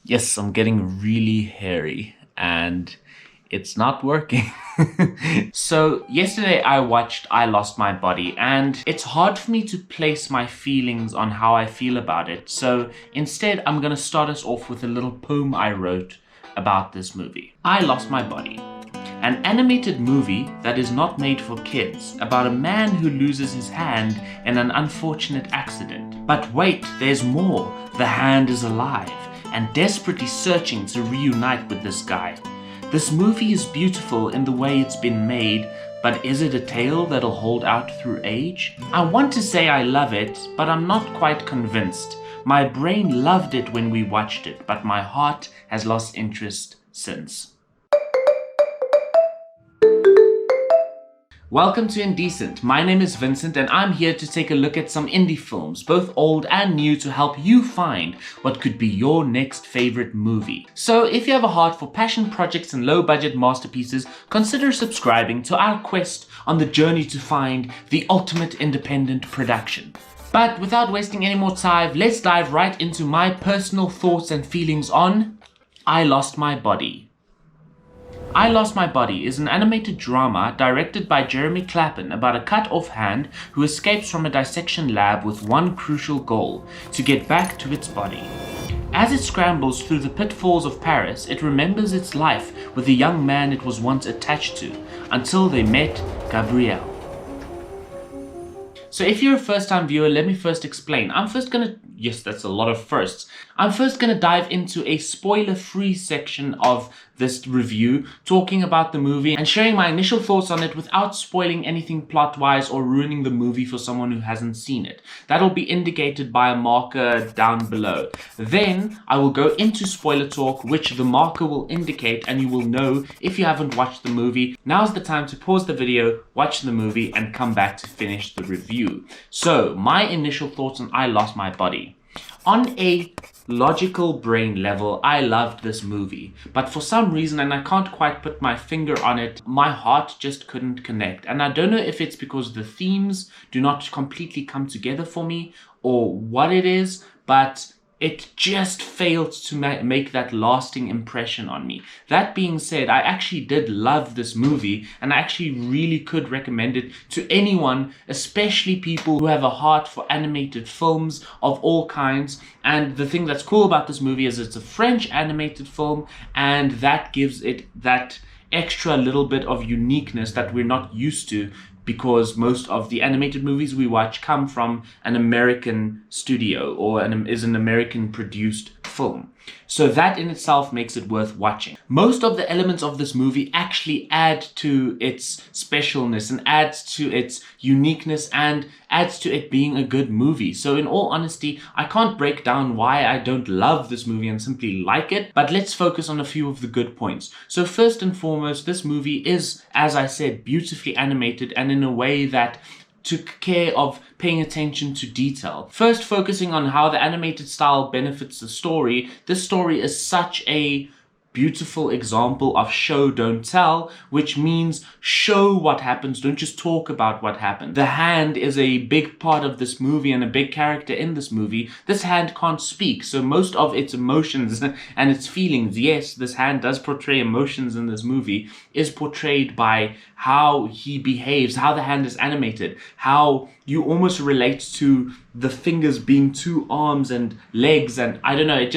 Yes, I'm getting really hairy and it's not working. So yesterday I watched I Lost My Body and it's hard for me to place my feelings on how I feel about it. So instead I'm gonna start us off with a little poem I wrote about this movie. I Lost My Body. An animated movie that is not made for kids, about a man who loses his hand in an unfortunate accident. But wait, there's more. The hand is alive and desperately searching to reunite with this guy. This movie is beautiful in the way it's been made, but is it a tale that'll hold out through age? I want to say I love it, but I'm not quite convinced. My brain loved it when we watched it, but my heart has lost interest since. Welcome to Indecent. My name is Vincent and I'm here to take a look at some indie films, both old and new, to help you find what could be your next favorite movie. So if you have a heart for passion projects and low budget masterpieces, consider subscribing to our quest on the journey to find the ultimate independent production. But without wasting any more time, let's dive right into my personal thoughts and feelings on I Lost My Body. I Lost My Body is an animated drama directed by Jeremy Clapin about a cut-off hand who escapes from a dissection lab with one crucial goal: to get back to its body. As it scrambles through the pitfalls of Paris, it remembers its life with the young man it was once attached to, until they met Gabrielle. So if you're a first-time viewer, let me first explain. Yes, that's a lot of firsts. I'm first gonna dive into a spoiler-free section of this review, talking about the movie and sharing my initial thoughts on it without spoiling anything plot-wise or ruining the movie for someone who hasn't seen it. That'll be indicated by a marker down below. Then I will go into spoiler talk, which the marker will indicate, and you will know if you haven't watched the movie. Now's the time to pause the video, watch the movie, and come back to finish the review. So, my initial thoughts on I Lost My Body. On a logical brain level, I loved this movie, but for some reason, and I can't quite put my finger on it, my heart just couldn't connect. And I don't know if it's because the themes do not completely come together for me or what it is, but it just failed to make that lasting impression on me. That being said, I actually did love this movie and I actually really could recommend it to anyone, especially people who have a heart for animated films of all kinds. And the thing that's cool about this movie is it's a French animated film, and that gives it that extra little bit of uniqueness that we're not used to, because most of the animated movies we watch come from an American studio or is an American produced film. So that in itself makes it worth watching. Most of the elements of this movie actually add to its specialness and adds to its uniqueness and adds to it being a good movie. So in all honesty, I can't break down why I don't love this movie and simply like it, but let's focus on a few of the good points. So first and foremost, this movie is, as I said, beautifully animated and in a way that took care of paying attention to detail. First, focusing on how the animated style benefits the story. This story is such a beautiful example of show don't tell, which means show what happens, don't just talk about what happened. The hand is a big part of this movie and a big character in this movie. This hand can't speak, so most of its emotions and its feelings, yes, this hand does portray emotions in this movie, is portrayed by how he behaves, how the hand is animated, how you almost relate to the fingers being two arms and legs, and I don't know,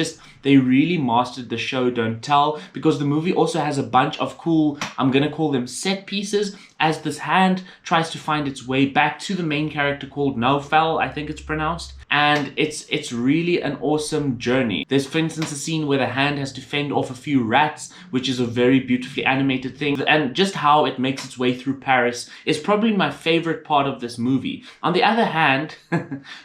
they really mastered the show don't tell, because the movie also has a bunch of cool, I'm gonna call them set pieces, as this hand tries to find its way back to the main character called Naufel, I think it's pronounced. And it's really an awesome journey. There's, for instance, a scene where the hand has to fend off a few rats, which is a very beautifully animated thing. And just how it makes its way through Paris is probably my favorite part of this movie. On the other hand,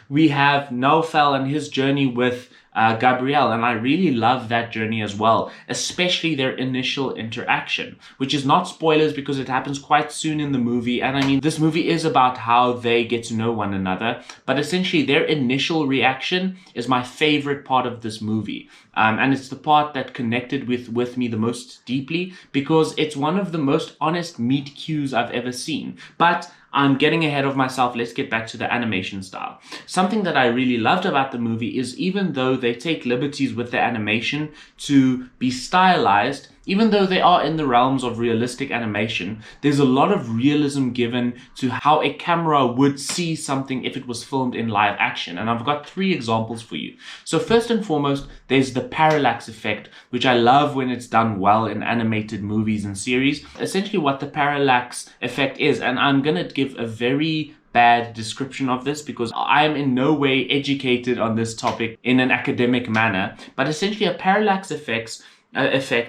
we have Naufel and his journey with Gabrielle, and I really love that journey as well, especially their initial interaction, which is not spoilers because it happens quite soon in the movie. And I mean, this movie is about how they get to know one another, but essentially their initial reaction is my favorite part of this movie. And it's the part that connected with me the most deeply because it's one of the most honest meet cues I've ever seen. But I'm getting ahead of myself. Let's get back to the animation style. Something that I really loved about the movie is even though they take liberties with the animation to be stylized, even though they are in the realms of realistic animation, there's a lot of realism given to how a camera would see something if it was filmed in live action. And I've got 3 examples for you. So first and foremost, there's the parallax effect, which I love when it's done well in animated movies and series. Essentially what the parallax effect is, and I'm going to give a very bad description of this because I am in no way educated on this topic in an academic manner, but essentially a parallax effect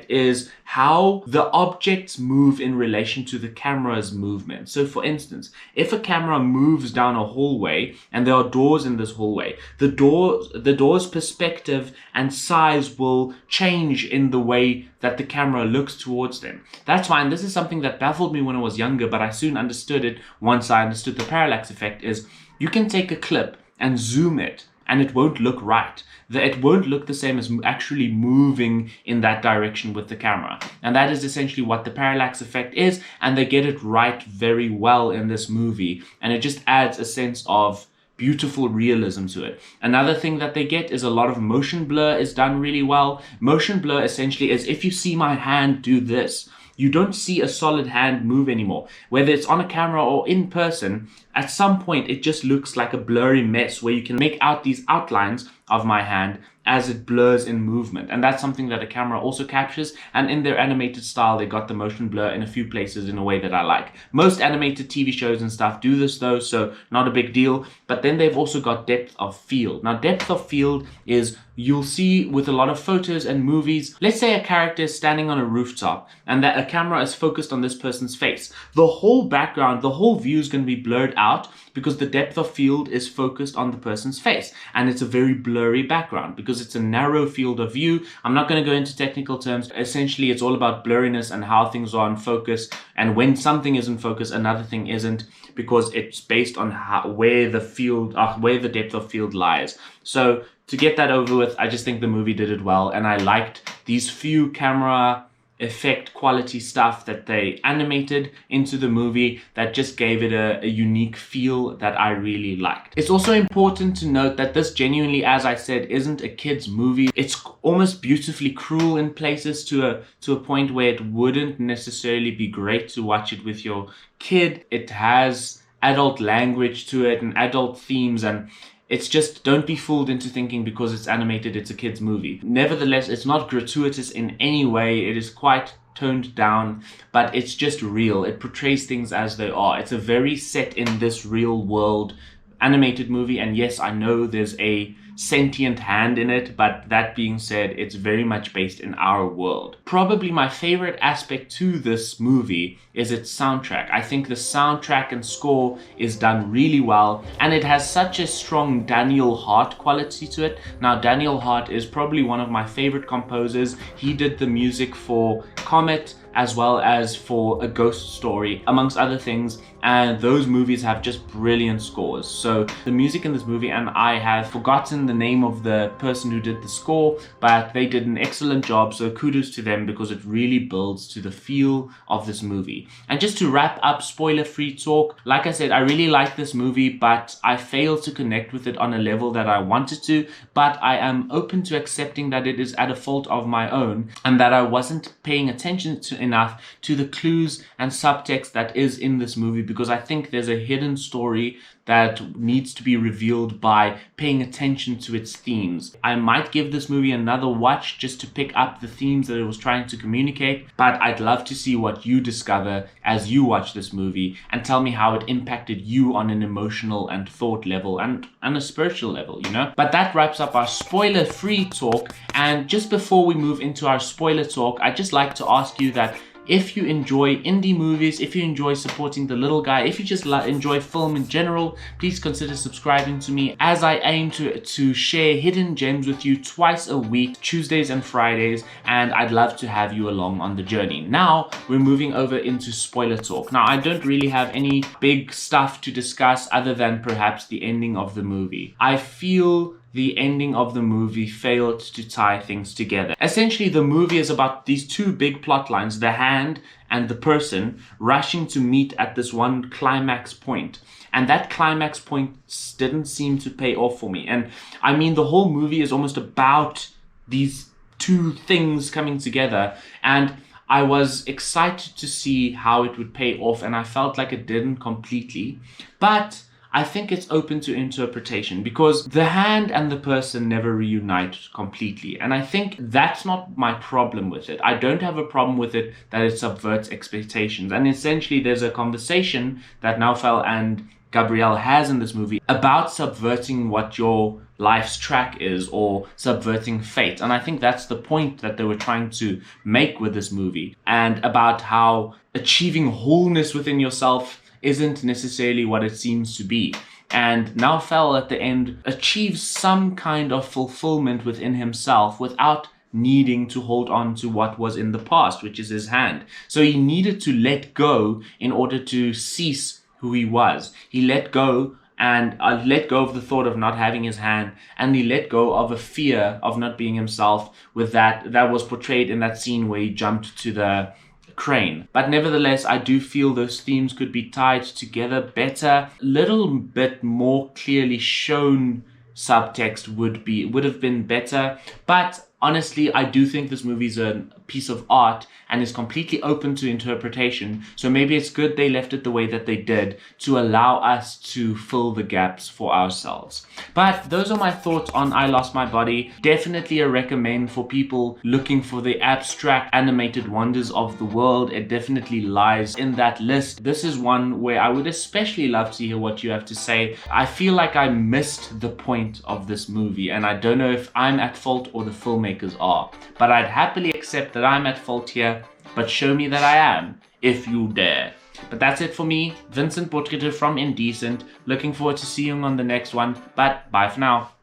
is how the objects move in relation to the camera's movement. So for instance, if a camera moves down a hallway and there are doors in this hallway, the door's perspective and size will change in the way that the camera looks towards them. That's why, and this is something that baffled me when I was younger, but I soon understood it once I understood the parallax effect, is you can take a clip and zoom it and it won't look right. It won't look the same as actually moving in that direction with the camera. And that is essentially what the parallax effect is, and they get it right very well in this movie. And it just adds a sense of beautiful realism to it. Another thing that they get is a lot of motion blur is done really well. Motion blur essentially is if you see my hand do this, you don't see a solid hand move anymore. Whether it's on a camera or in person, at some point it just looks like a blurry mess where you can make out these outlines of my hand as it blurs in movement. And that's something that a camera also captures. And in their animated style, they got the motion blur in a few places in a way that I like. Most animated TV shows and stuff do this though, so not a big deal. But then they've also got depth of field. Now, depth of field is you'll see with a lot of photos and movies, let's say a character is standing on a rooftop and that a camera is focused on this person's face. The whole background, the whole view is going to be blurred out because the depth of field is focused on the person's face. And it's a very blurry background because it's a narrow field of view. I'm not going to go into technical terms. Essentially, it's all about blurriness and how things are in focus. And when something is in focus, another thing isn't, because it's based on where the depth of field lies. So to get that over with, I just think the movie did it well. And I liked these few camera effect quality stuff that they animated into the movie that just gave it a unique feel that I really liked. It's also important to note that this genuinely, as I said, isn't a kid's movie. It's almost beautifully cruel in places to a point where it wouldn't necessarily be great to watch it with your kid. It has adult language to it and adult themes, and it's just, don't be fooled into thinking because it's animated, it's a kid's movie. Nevertheless, it's not gratuitous in any way. It is quite toned down, but it's just real. It portrays things as they are. It's a very set in this real world animated movie. And yes, I know there's a sentient hand in it, but that being said, it's very much based in our world. Probably my favorite aspect to this movie is its soundtrack. I think the soundtrack and score is done really well, and it has such a strong Daniel Hart quality to it. Now, Daniel Hart is probably one of my favorite composers. He did the music for Comet as well as for A Ghost Story, amongst other things, and those movies have just brilliant scores. So the music in this movie, and I have forgotten the name of the person who did the score, but they did an excellent job, so kudos to them because it really builds to the feel of this movie. And just to wrap up spoiler-free talk, like I said, I really like this movie, but I failed to connect with it on a level that I wanted to, but I am open to accepting that it is at a fault of my own and that I wasn't paying attention enough to the clues and subtext that is in this movie, because I think there's a hidden story that needs to be revealed by paying attention to its themes. I might give this movie another watch just to pick up the themes that it was trying to communicate, but I'd love to see what you discover as you watch this movie and tell me how it impacted you on an emotional and thought level and a spiritual level, you know? But that wraps up our spoiler-free talk, and just before we move into our spoiler talk, I'd just like to ask you that if you enjoy indie movies, if you enjoy supporting the little guy, if you just enjoy film in general, please consider subscribing to me, as I aim to share hidden gems with you twice a week, Tuesdays and Fridays, and I'd love to have you along on the journey. Now, we're moving over into spoiler talk. Now, I don't really have any big stuff to discuss other than perhaps the ending of the movie. I feel the ending of the movie failed to tie things together. Essentially, the movie is about these two big plot lines, the hand and the person, rushing to meet at this one climax point. And that climax point didn't seem to pay off for me. And I mean, the whole movie is almost about these two things coming together. And I was excited to see how it would pay off, and I felt like it didn't completely. But I think it's open to interpretation because the hand and the person never reunite completely. And I think that's not my problem with it. I don't have a problem with it that it subverts expectations. And essentially, there's a conversation that Naufel and Gabrielle has in this movie about subverting what your life's track is or subverting fate. And I think that's the point that they were trying to make with this movie, and about how achieving wholeness within yourself isn't necessarily what it seems to be. And Naufel at the end achieves some kind of fulfillment within himself without needing to hold on to what was in the past, which is his hand. So he needed to let go in order to cease who he was. He let go and let go of the thought of not having his hand, and he let go of a fear of not being himself with that was portrayed in that scene where he jumped to the crane. But nevertheless, I do feel those themes could be tied together better. A little bit more clearly shown subtext would have been better. But honestly, I do think this movie is a piece of art and is completely open to interpretation. So maybe it's good they left it the way that they did to allow us to fill the gaps for ourselves. But those are my thoughts on I Lost My Body. Definitely a recommend for people looking for the abstract animated wonders of the world. It definitely lies in that list. This is one where I would especially love to hear what you have to say. I feel like I missed the point of this movie, and I don't know if I'm at fault or the filmmakers are. But I'd happily accept that I'm at fault here, but show me that I am, if you dare. But that's it for me, Vincent Potgieter from Indiecent. Looking forward to seeing you on the next one, but bye for now.